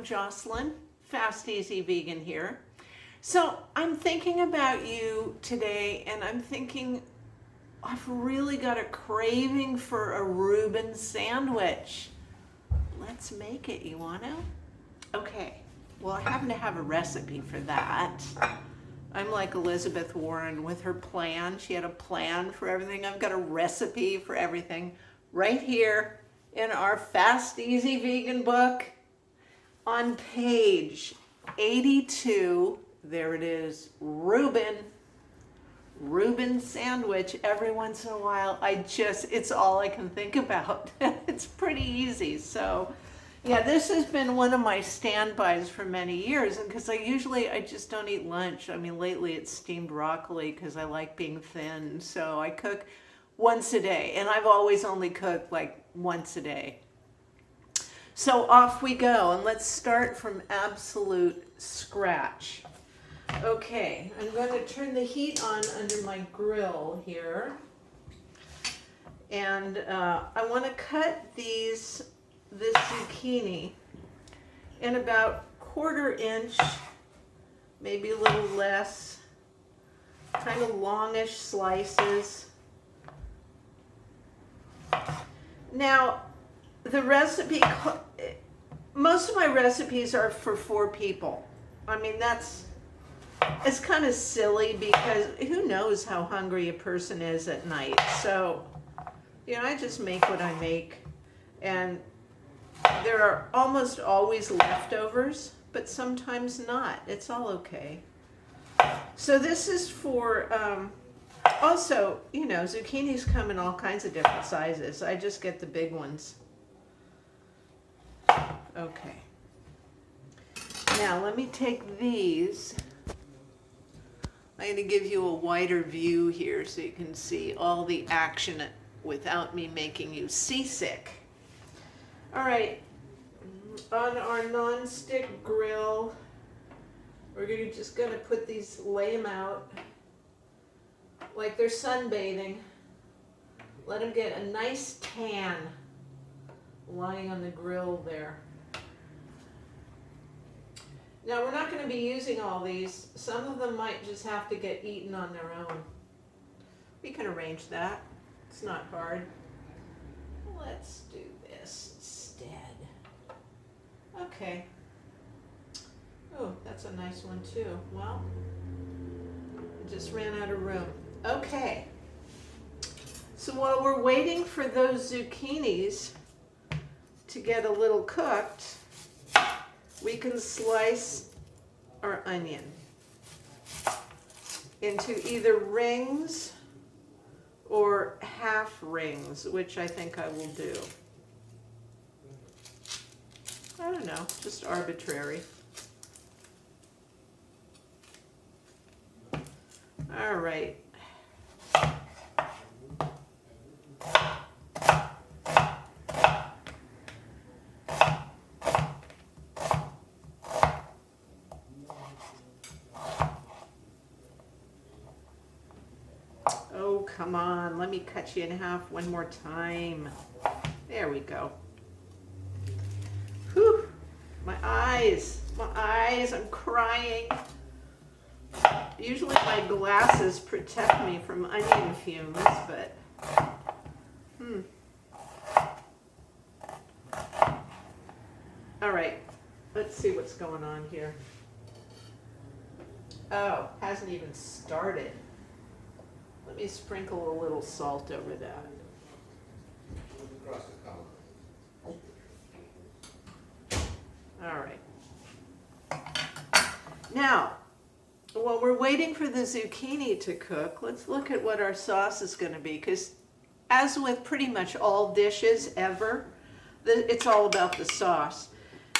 I'm Jocelyn, Fast Easy Vegan here. So I'm thinking about you today, and I'm thinking I've really got a craving for a Reuben sandwich. Let's make it, you wanna? Okay, well, I happen to have a recipe for that. I'm like Elizabeth Warren with her plan. She had a plan for everything. I've got a recipe for everything right here in our Fast Easy Vegan book on page 82. There it is, Reuben sandwich. Every once in a while, it's all I can think about. It's pretty easy. So yeah, this has been one of my standbys for many years, and because I just don't eat lunch. I mean, lately it's steamed broccoli because I like being thin. So I cook once a day, and I've always only cooked like once a day. So off we go, and let's start from absolute scratch. Okay, I'm going to turn the heat on under my grill here, and I want to cut this zucchini in about 1/4 inch, maybe a little less, kind of longish slices. Now, the recipe, most of my recipes are for 4 people. I mean, it's kind of silly because who knows how hungry a person is at night. So, I just make what I make, and there are almost always leftovers, but sometimes not. It's all okay. So this is for, also, zucchinis come in all kinds of different sizes. I just get the big ones. Okay. Now let me take these. I'm going to give you a wider view here so you can see all the action without me making you seasick. All right, on our non-stick grill, we're just going to put these, lay them out like they're sunbathing. Let them get a nice tan lying on the grill there. Now, we're not going to be using all these. Some of them might just have to get eaten on their own. We can arrange that. It's not hard. Let's do this instead. Okay. Oh, that's a nice one too. Well, I just ran out of room. Okay. So while we're waiting for those zucchinis to get a little cooked, we can slice our onion into either rings or half rings, which I think I will do. I don't know, just arbitrary. All right. Oh, come on, let me cut you in half one more time. There we go. Whew, my eyes, I'm crying. Usually my glasses protect me from onion fumes, but All right, let's see what's going on here. Oh, hasn't even started. Let me sprinkle a little salt over that. All right. Now, while we're waiting for the zucchini to cook, let's look at what our sauce is going to be, because as with pretty much all dishes ever, it's all about the sauce.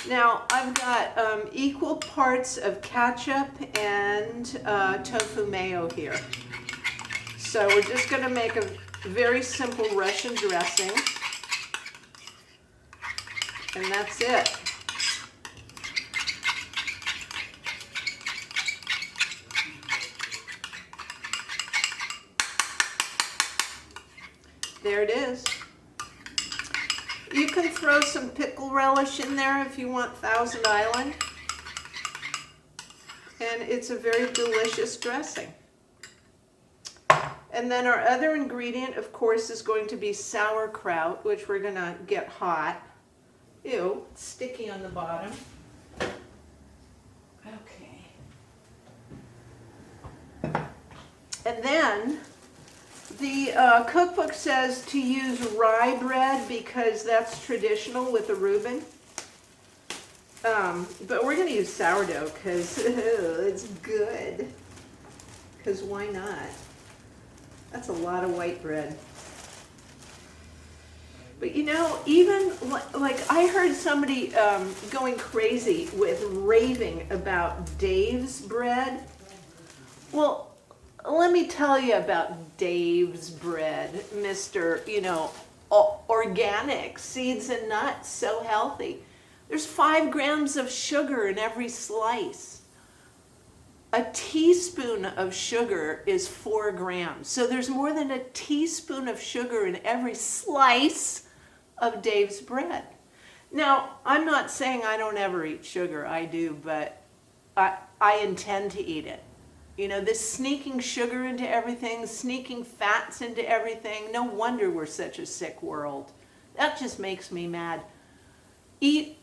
Now, I've got equal parts of ketchup and tofu mayo here. So we're just going to make a very simple Russian dressing, and that's it. There it is. You can throw some pickle relish in there if you want Thousand Island. And it's a very delicious dressing. And then our other ingredient, of course, is going to be sauerkraut, which we're going to get hot. Ew, it's sticky on the bottom. Okay. And then the cookbook says to use rye bread because that's traditional with a Reuben. But we're going to use sourdough because it's good. Because why not? That's a lot of white bread. But you know, even like I heard somebody going crazy with raving about Dave's bread. Well, let me tell you about Dave's bread, Mr. Organic, seeds and nuts, so healthy. There's 5 grams of sugar in every slice. A teaspoon of sugar is 4 grams. So there's more than a teaspoon of sugar in every slice of Dave's bread. Now, I'm not saying I don't ever eat sugar. I do, but I intend to eat it. You know, this sneaking sugar into everything, sneaking fats into everything, no wonder we're such a sick world. That just makes me mad.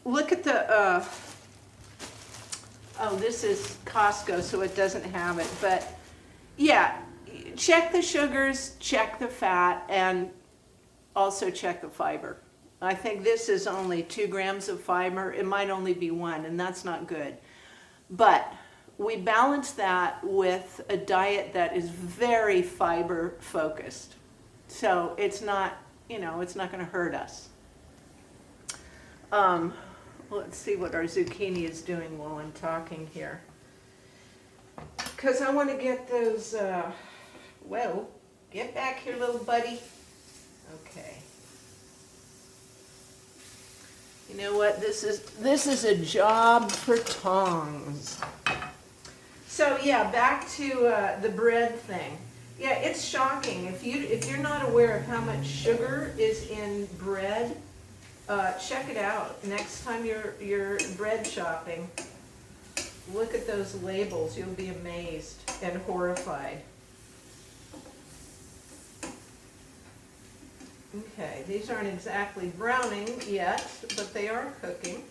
Look at the, oh, this is Costco, so it doesn't have it. But yeah, check the sugars, check the fat, and also check the fiber. I think this is only 2 grams of fiber. It might only be 1, and that's not good. But we balance that with a diet that is very fiber focused. So it's not, it's not going to hurt us. Let's see what our zucchini is doing while I'm talking here. Because I want to get those, whoa, get back here, little buddy. Okay. You know what, this is a job for tongs. So yeah, back to the bread thing. Yeah, it's shocking. If you're not aware of how much sugar is in bread, check it out. Next time you're bread shopping, look at those labels. You'll be amazed and horrified. Okay, these aren't exactly browning yet, but they are cooking.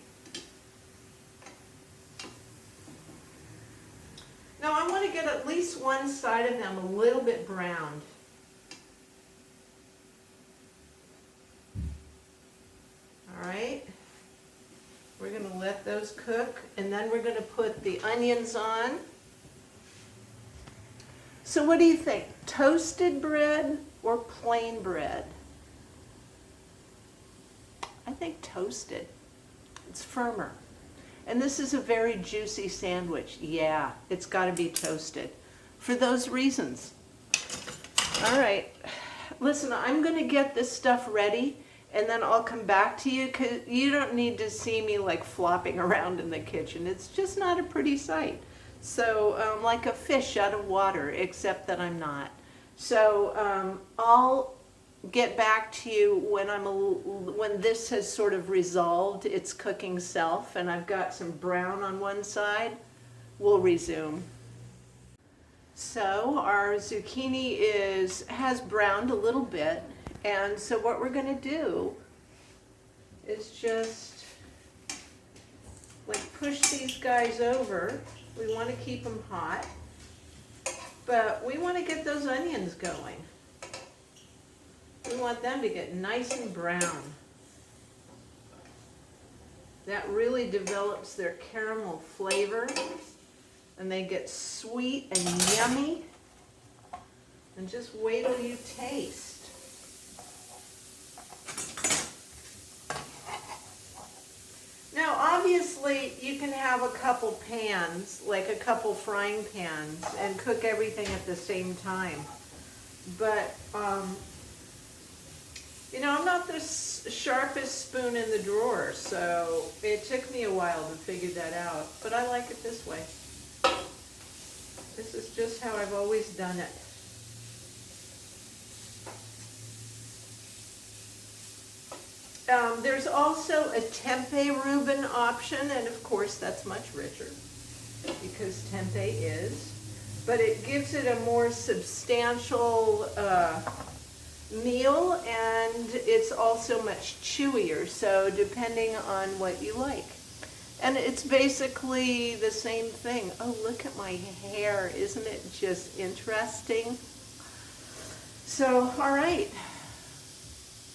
Now I want to get at least one side of them a little bit browned. All right, we're going to let those cook, and then we're going to put the onions on. So what do you think? Toasted bread or plain bread? I think toasted. It's firmer. And this is a very juicy sandwich. Yeah, it's got to be toasted for those reasons. All right, listen, I'm going to get this stuff ready, and then I'll come back to you, because you don't need to see me like flopping around in the kitchen. It's just not a pretty sight. So like a fish out of water, except that I'm not. So I'll get back to you when this has sort of resolved its cooking self and I've got some brown on one side. We'll resume. So our zucchini has browned a little bit, and so what we're going to do is just like push these guys over. We want to keep them hot, but we want to get those onions going. We want them to get nice and brown. That really develops their caramel flavor, and they get sweet and yummy. And just wait till you taste. Now, obviously, you can have a couple pans, like a couple frying pans, and cook everything at the same time. But, I'm not the sharpest spoon in the drawer, so it took me a while to figure that out. But I like it this way. This is just how I've always done it. There's also a tempeh Reuben option, and of course that's much richer because tempeh is, but it gives it a more substantial meal, and it's also much chewier, so depending on what you like. And it's basically the same thing. Oh, look at my hair. Isn't it just interesting? So, all right.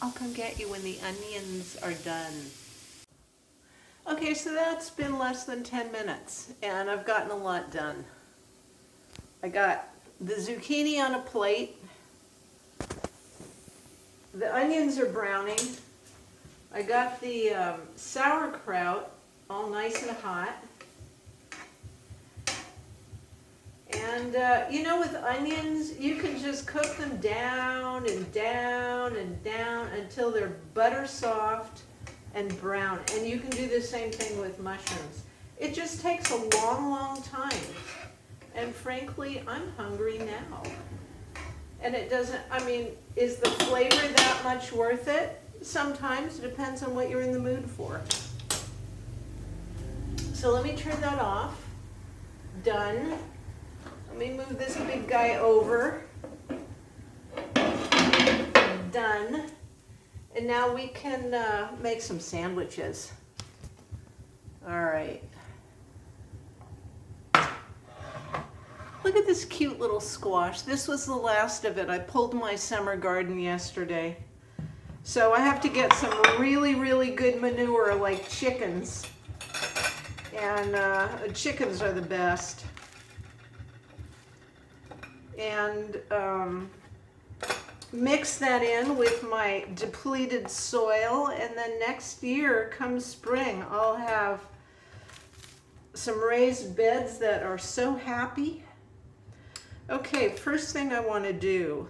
I'll come get you when the onions are done. Okay, so that's been less than 10 minutes, and I've gotten a lot done. I got the zucchini on a plate. The onions are browning. I got the sauerkraut all nice and hot. And you know, with onions, you can just cook them down and down and down until they're butter soft and brown. And you can do the same thing with mushrooms. It just takes a long, long time. And frankly, I'm hungry now. And it doesn't, I mean, is the flavor that much worth it? Sometimes. It depends on what you're in the mood for. So let me turn that off. Done. Let me move this big guy over. Done. And now we can make some sandwiches. All right. Look at this cute little squash. This was the last of it. I pulled my summer garden yesterday. So I have to get some really, really good manure like chickens. And chickens are the best. And mix that in with my depleted soil, and then next year, come spring, I'll have some raised beds that are so happy. Okay, first thing I want to do,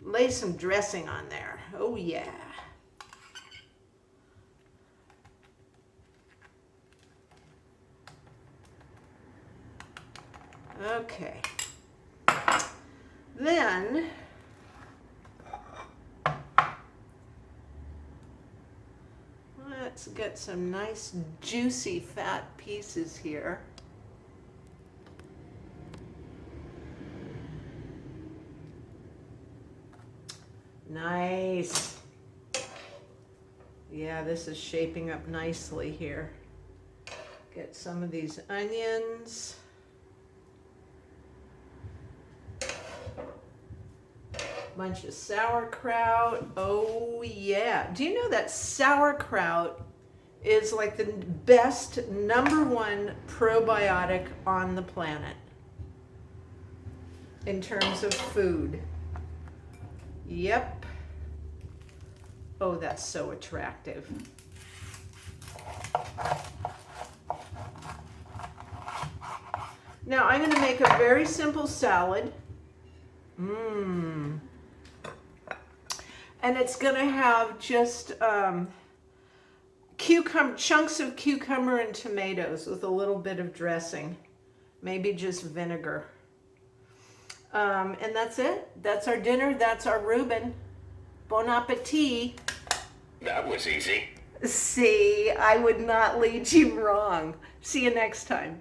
lay some dressing on there. Oh yeah. Okay. Then let's get some nice juicy fat pieces here. Nice. Yeah, this is shaping up nicely here. Get some of these onions. Bunch of sauerkraut. Oh yeah. Do you know that sauerkraut is like the best #1 probiotic on the planet in terms of food? Yep. Oh, that's so attractive. Now I'm going to make a very simple salad. And it's going to have just chunks of cucumber and tomatoes with a little bit of dressing. Maybe just vinegar. And that's it. That's our dinner. That's our Reuben. Bon appetit. That was easy. See, I would not lead you wrong. See you next time.